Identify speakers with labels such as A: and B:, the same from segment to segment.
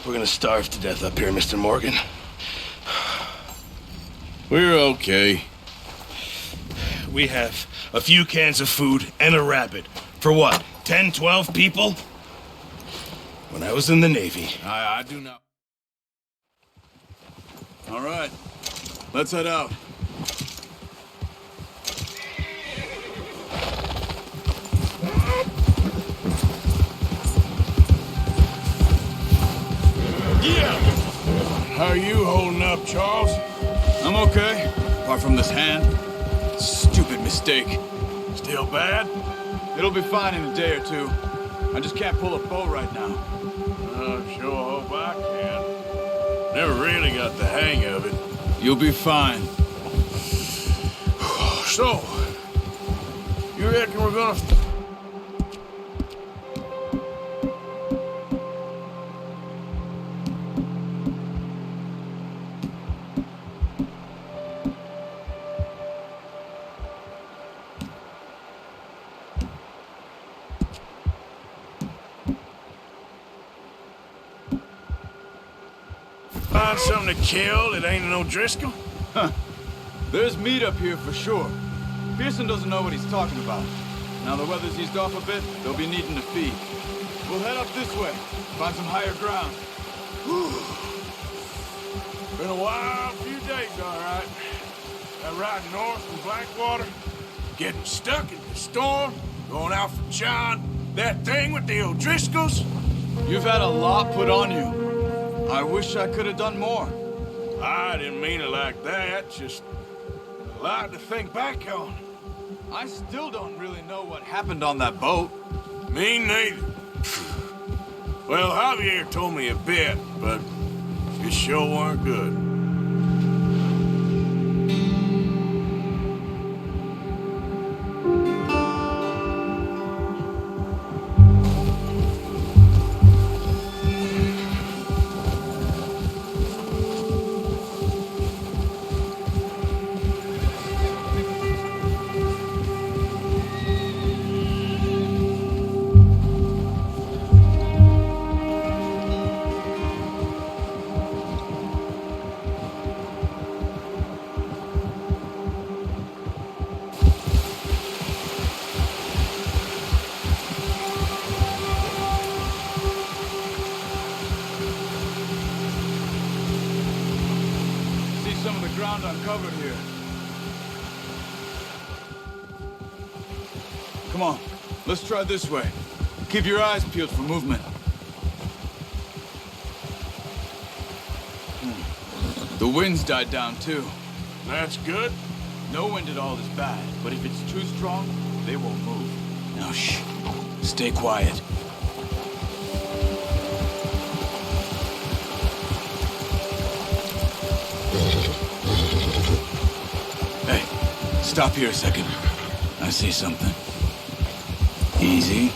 A: We're gonna starve to death up here, Mr. Morgan.
B: We're okay.
A: We have a few cans of food and a rabbit. For what, 10, 12 people? When I was in the Navy.
B: I do not. All right, let's head out.
A: Yeah!
B: How are you holding up, Charles? I'm okay, apart from this hand. Stupid mistake.
A: Still bad?
B: It'll be fine in a day or two. I just can't pull a bow right now.
A: I sure hope I can. Never really got the hang of it.
B: You'll be fine.
A: So, you reckon we're gonna... Find something to kill that ain't no Driscoll?
B: Huh. There's meat up here for sure. Pearson doesn't know what he's talking about. Now the weather's eased off a bit, they'll be needing to feed. We'll head up this way, find some higher ground.
A: Been a wild few days, all right. That ride north from Blackwater, getting stuck in the storm, going out for John, that thing with the O'Driscolls.
B: You've had a lot put on you. I wish I could have done more.
A: I didn't mean it like that, just a lot to think back on.
B: I still don't really know what happened on that boat.
A: Me neither. Well, Javier told me a bit, but it sure weren't good.
B: Some of the ground uncovered here. Come on, let's try this way. Keep your eyes peeled for movement. The wind's died down too.
A: That's good.
B: No wind at all is bad, but if it's too strong, they won't move. Now shh, stay quiet. Hey, stop here a second. I see something. Easy.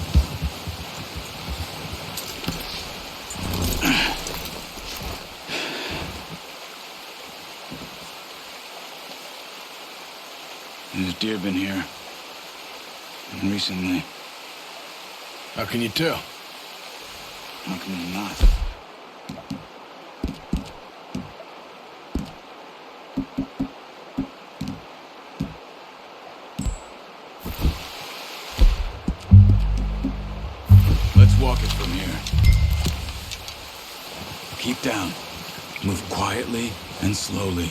B: There's deer been here. Recently.
A: How can you tell?
B: How can you not? Let's walk it from here. Keep down. Move quietly and slowly.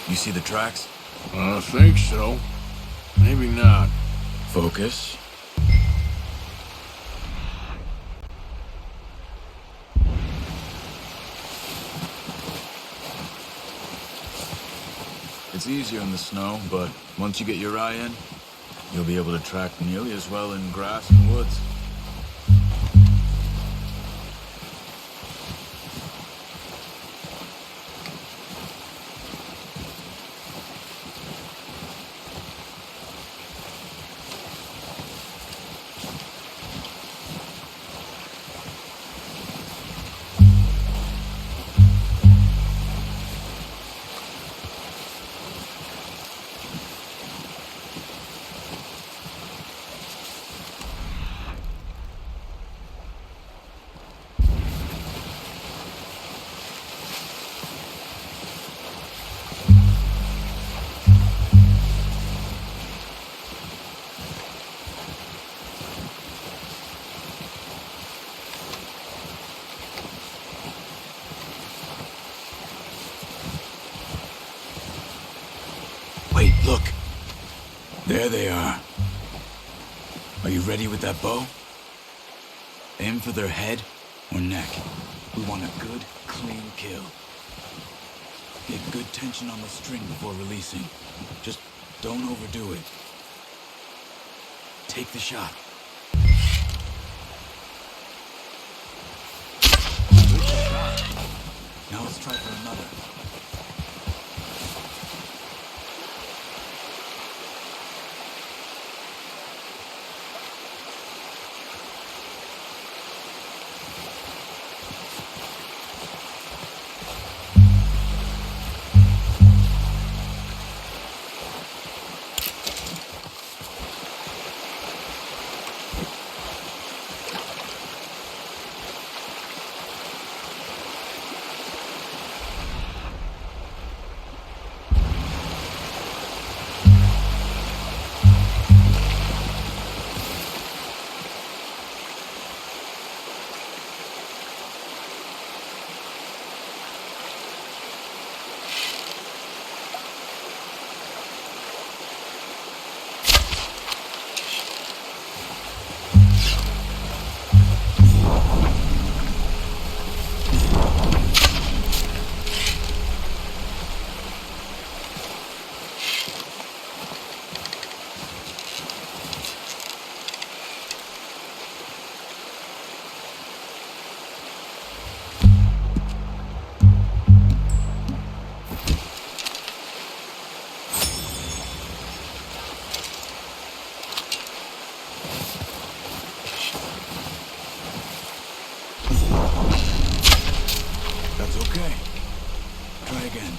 B: You see the tracks?
A: I think so. Maybe not.
B: Focus. It's easier in the snow, but once you get your eye in, you'll be able to track nearly as well in grass and woods.
A: Look. There they are. Are you ready with that bow? Aim for their head or neck. We want a good, clean kill. Get good tension on the string before releasing. Just don't overdo it. Take the shot. Good shot. Now let's try for another. That's okay. Try again.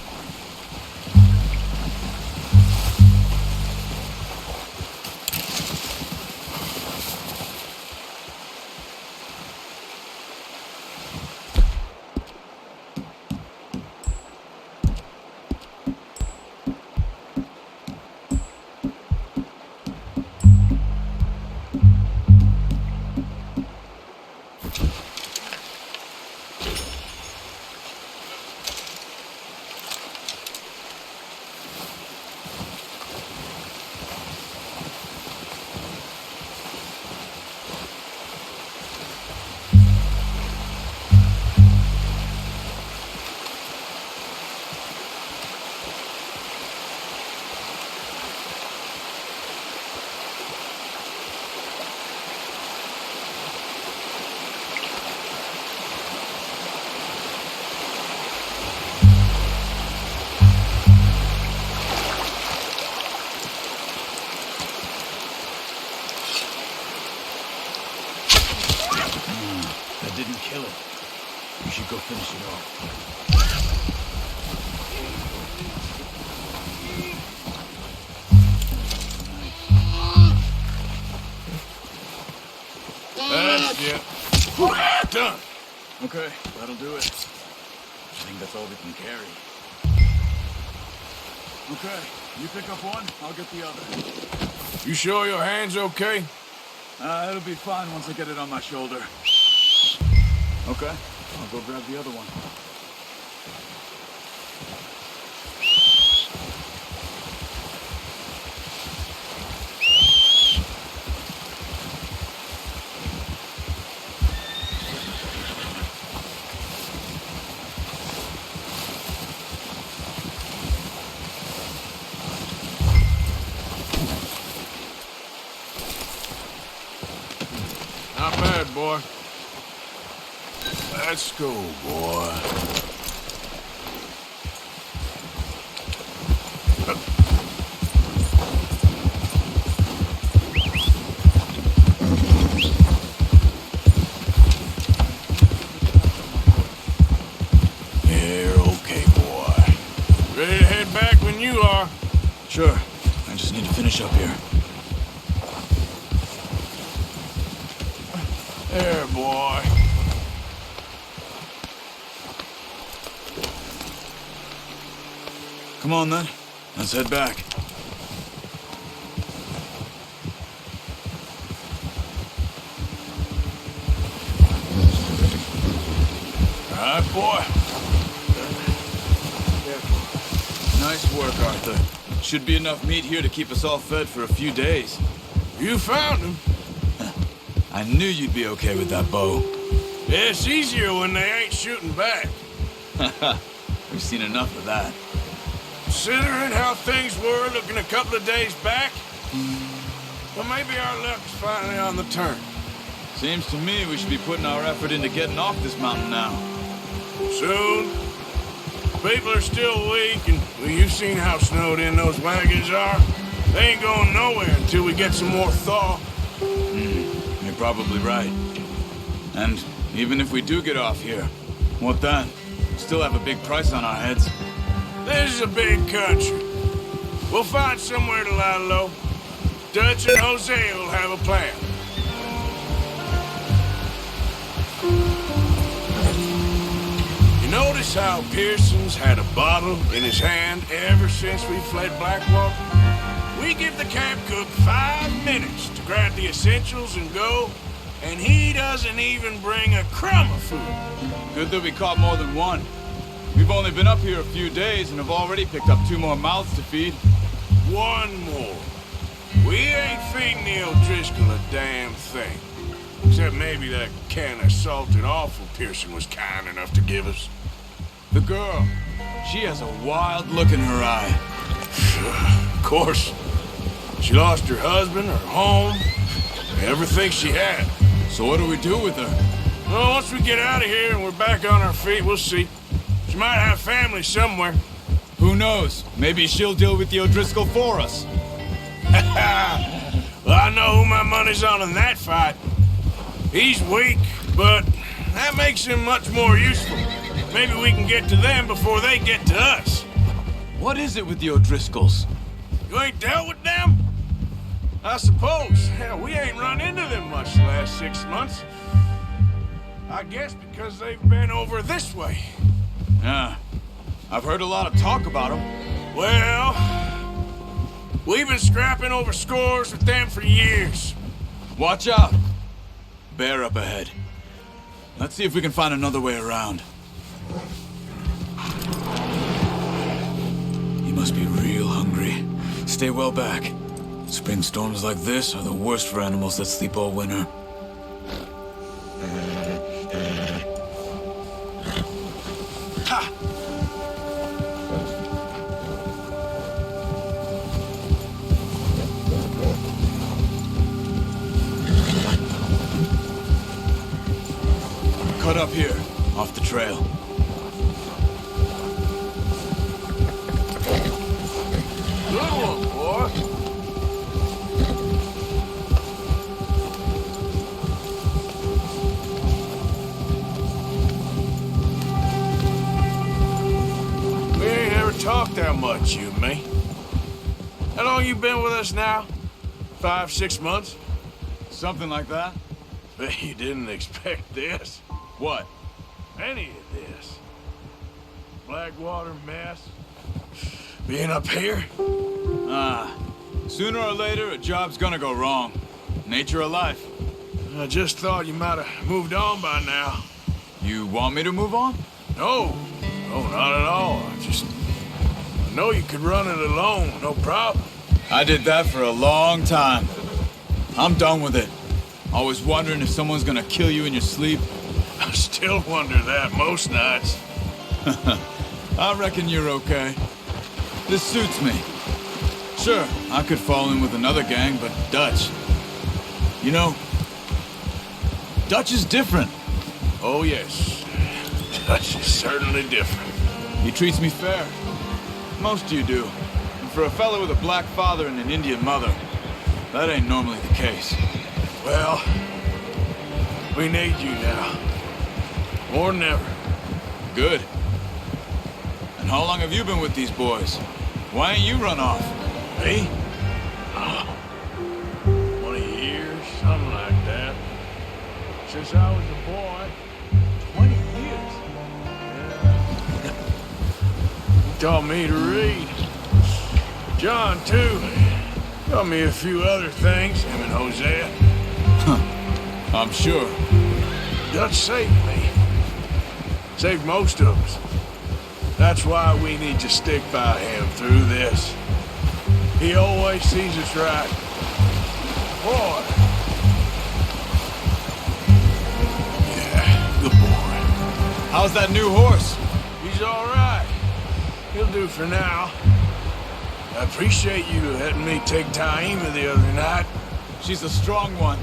A: That didn't kill it. You should go finish it off. That's it. Done.
B: Okay, that'll do it. I think that's all we can carry. Okay, you pick up one, I'll get the other.
A: You sure your hand's okay?
B: It'll be fine once I get it on my shoulder. Okay, I'll go grab the other one.
A: Not bad, boy. Let's go, boy. You're okay, boy. Ready to head back when you are. Sure. I just need to finish up here. There, boy. Come on, then. Let's head back. All right, boy. Nice work, Arthur.
B: Should be enough meat here to keep us all fed for a few days.
A: You found him.
B: I knew you'd be okay with that bow.
A: It's easier when they ain't shooting back.
B: We've seen enough of that.
A: Considering how things were looking a couple of days back, well, maybe our luck's finally on the turn.
B: Seems to me we should be putting our effort into getting off this mountain now.
A: Soon. People are still weak, and well, you've seen how snowed in those wagons are. They ain't going nowhere until we get some more thaw.
B: You're probably right. And even if we do get off here, what then? Still have a big price on our heads.
A: This is a big country. We'll find somewhere to lie low. Dutch and Jose will have a plan. You notice how Pearson's had a bottle in his hand ever since we fled Blackwater? We give the camp cook 5 minutes to grab the essentials and go, and he doesn't even bring a crumb of food.
B: Good that we caught more than one. We've only been up here a few days and have already picked up 2 more mouths to feed.
A: 1 more. We ain't feeding the O'Driscoll a damn thing. Except maybe that can of salted offal Pearson was kind enough to give us.
B: The girl, she has a wild look in her eye.
A: Of course. She lost her husband, her home, everything she had.
B: So what do we do with her?
A: Well, once we get out of here and we're back on our feet, we'll see. She might have family somewhere.
B: Who knows? Maybe she'll deal with the O'Driscoll for us.
A: Well, I know who my money's on in that fight. He's weak, but that makes him much more useful. Maybe we can get to them before they get to us.
B: What is it with the O'Driscolls?
A: You ain't dealt with them? I suppose. Hell, we ain't run into them much the last 6 months. I guess because they've been over this way.
B: Yeah. I've heard a lot of talk about them.
A: Well, we've been scrapping over scores with them for years.
B: Watch out. Bear up ahead. Let's see if we can find another way around. He must be real hungry. Stay well back. Spring storms like this are the worst for animals that sleep all winter. Ha! Cut up here, off the trail.
A: Good one, boy. We ain't ever talked that much, you and me. How long you been with us now? 5, 6 months?
B: Something like that?
A: Bet you didn't expect this.
B: What?
A: Any of this. Blackwater mess. Being up here?
B: Sooner or later, a job's gonna go wrong. Nature of life.
A: I just thought you might have moved on by now.
B: You want me to move on?
A: No, not at all. I know you could run it alone, no problem.
B: I did that for a long time. I'm done with it. Always wondering if someone's gonna kill you in your sleep.
A: I still wonder that most nights.
B: I reckon you're okay. This suits me. Sure, I could fall in with another gang, but Dutch... You know, Dutch is different.
A: Oh, yes. Dutch is certainly different.
B: He treats me fair. Most of you do. And for a fellow with a black father and an Indian mother, that ain't normally the case.
A: Well, we need you now. More than ever.
B: Good. And how long have you been with these boys? Why ain't you run off?
A: Me? 20 years, something like that. Since I was a boy. 20 years? Yeah. He taught me to read. John, too. Taught me a few other things, him and Hosea.
B: I'm sure.
A: Dutch saved me. Saved most of us. That's why we need to stick by him through this. He always sees us right. Boy. Yeah, good boy.
B: How's that new horse?
A: He's all right. He'll do for now. I appreciate you letting me take Taima the other night.
B: She's a strong one.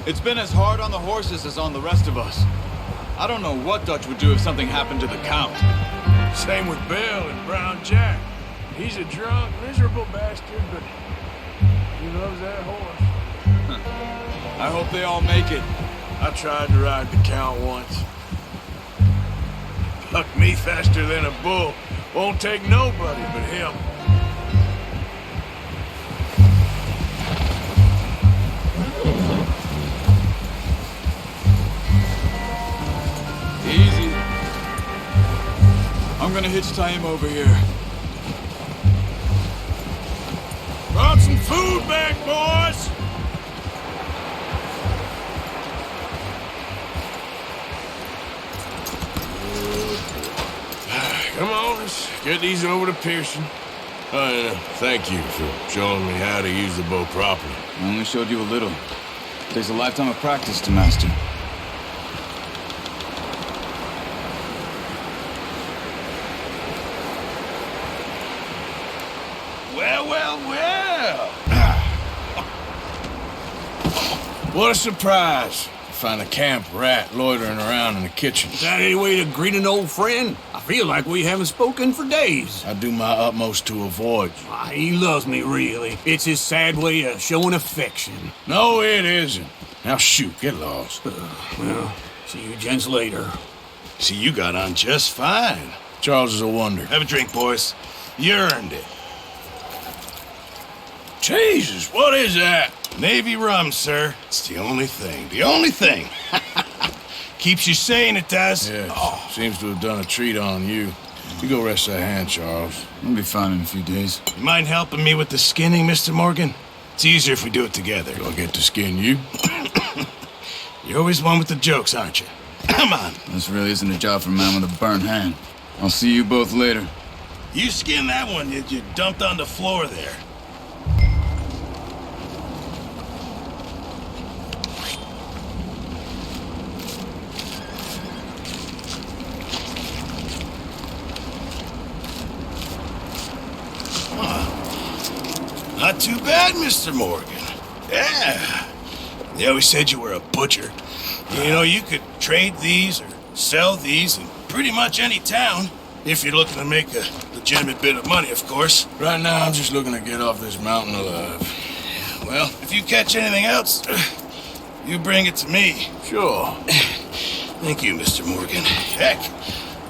B: It's been as hard on the horses as on the rest of us. I don't know what Dutch would do if something happened to the Count.
A: Same with Bill and Brown Jack. He's a drunk, miserable bastard, but he loves that horse.
B: I hope they all make it.
A: I tried to ride the Count once. Bucked me faster than a bull. Won't take nobody but him.
B: Easy. I'm gonna hitch Taima over here.
A: Brought some food back, boys! Come on, let's get these over to Pearson. Thank you for showing me how to use the bow properly.
B: I only showed you a little. Takes a lifetime of practice to master.
A: Well, well, well! What a surprise. Find a camp rat loitering around in the kitchen.
C: Is that any way to greet an old friend? I feel like we haven't spoken for days.
A: I do my utmost to avoid you.
C: He loves me, really. It's his sad way of showing affection.
A: No, it isn't. Now shoot, get lost.
C: Well, see you gents later.
A: See, you got on just fine. Charles is a wonder.
D: Have a drink, boys. You earned it.
A: Jesus, what is that?
D: Navy rum, sir. It's the only thing. The only thing. Keeps you sane, it does.
A: Yes, seems to have done a treat on you. You go rest that hand, Charles.
B: I'll be fine in a few days.
D: You mind helping me with the skinning, Mr. Morgan? It's easier if we do it together.
A: Do I get to skin you?
D: You're always one with the jokes, aren't you? Come on.
B: This really isn't a job for a man with a burnt hand. I'll see you both later.
D: You skin that one that you dumped on the floor there. Not too bad, Mr. Morgan. Yeah. They always said you were a butcher. You know, you could trade these or sell these in pretty much any town. If you're looking to make a legitimate bit of money, of course.
A: Right now, I'm just looking to get off this mountain alive.
D: Well, if you catch anything else, you bring it to me.
A: Sure.
D: Thank you, Mr. Morgan. Heck,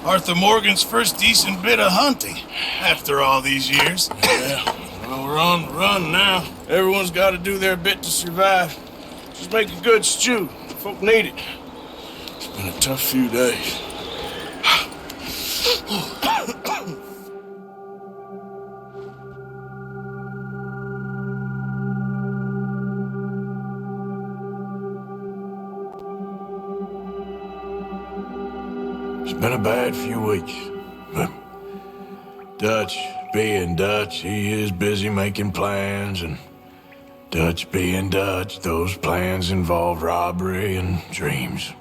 D: Arthur Morgan's first decent bit of hunting after all these years.
A: Yeah. Well, we're on the run now. Everyone's got to do their bit to survive. Just make a good stew. Folk need it. It's been a tough few days. It's been a bad few weeks, but Dutch being Dutch, he is busy making plans, and Dutch being Dutch, those plans involve robbery and dreams.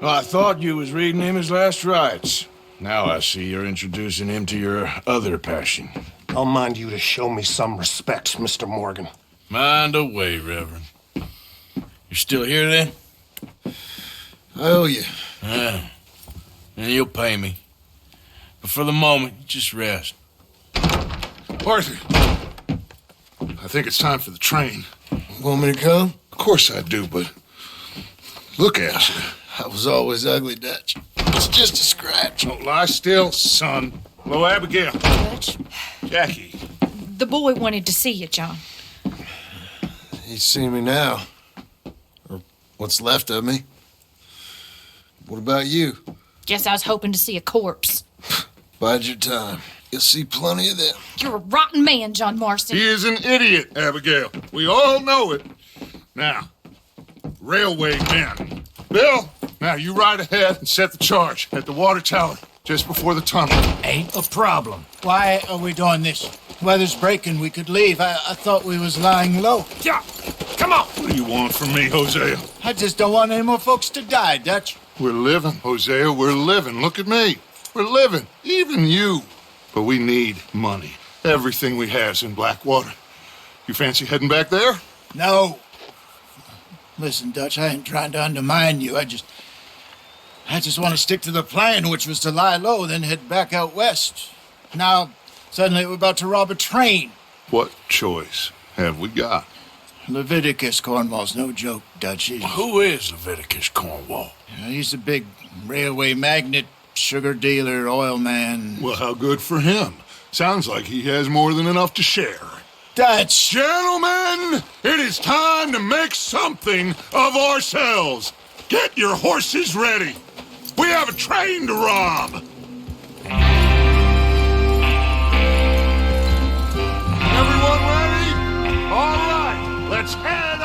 A: Well, I thought you was reading him his last rites. Now I see you're introducing him to your other passion.
E: I'll mind you to show me some respect, Mr. Morgan.
A: Mind away, Reverend. You're still here, then?
E: I owe you.
A: Yeah. And you'll pay me. But for the moment, just rest.
F: Arthur, I think it's time for the train.
E: Want me to come?
F: Of course I do, but look at you.
E: I was always ugly, Dutch. It's just a scratch.
F: Don't lie still, son. Hello, Abigail.
G: Dutch,
F: Jackie.
G: the boy wanted to see you, John.
E: He's seen me now. Or what's left of me. What about you?
G: Guess I was hoping to see a corpse.
E: Bide your time. You'll see plenty of them.
G: You're a rotten man, John Marston.
F: He is an idiot, Abigail. We all know it. Now, railway men. Bill, Now, you ride ahead and set the charge at the water tower just before the tunnel.
C: Ain't a problem.
H: Why are we doing this? Weather's breaking. We could leave. I thought we was lying low.
C: Yeah, come on.
F: What do you want from me, Hosea?
H: I just don't want any more folks to die, Dutch.
F: We're living, Hosea. We're living. Look at me. We're living. Even you. But we need money. Everything we have's in Blackwater. You fancy heading back there?
H: No. Listen, Dutch, I ain't trying to undermine you. I just want to stick to the plan, which was to lie low, then head back out west. Now, suddenly we're about to rob a train.
F: What choice have we got?
H: Leviticus Cornwall's no joke, Dutch.
A: Who is Leviticus Cornwall?
H: He's a big railway magnate, sugar dealer, oil man.
F: Well, how good for him. Sounds like he has more than enough to share.
H: Dutch!
F: Gentlemen, it is time to make something of ourselves. Get your horses ready. We have a train to rob. Everyone ready? All right, let's head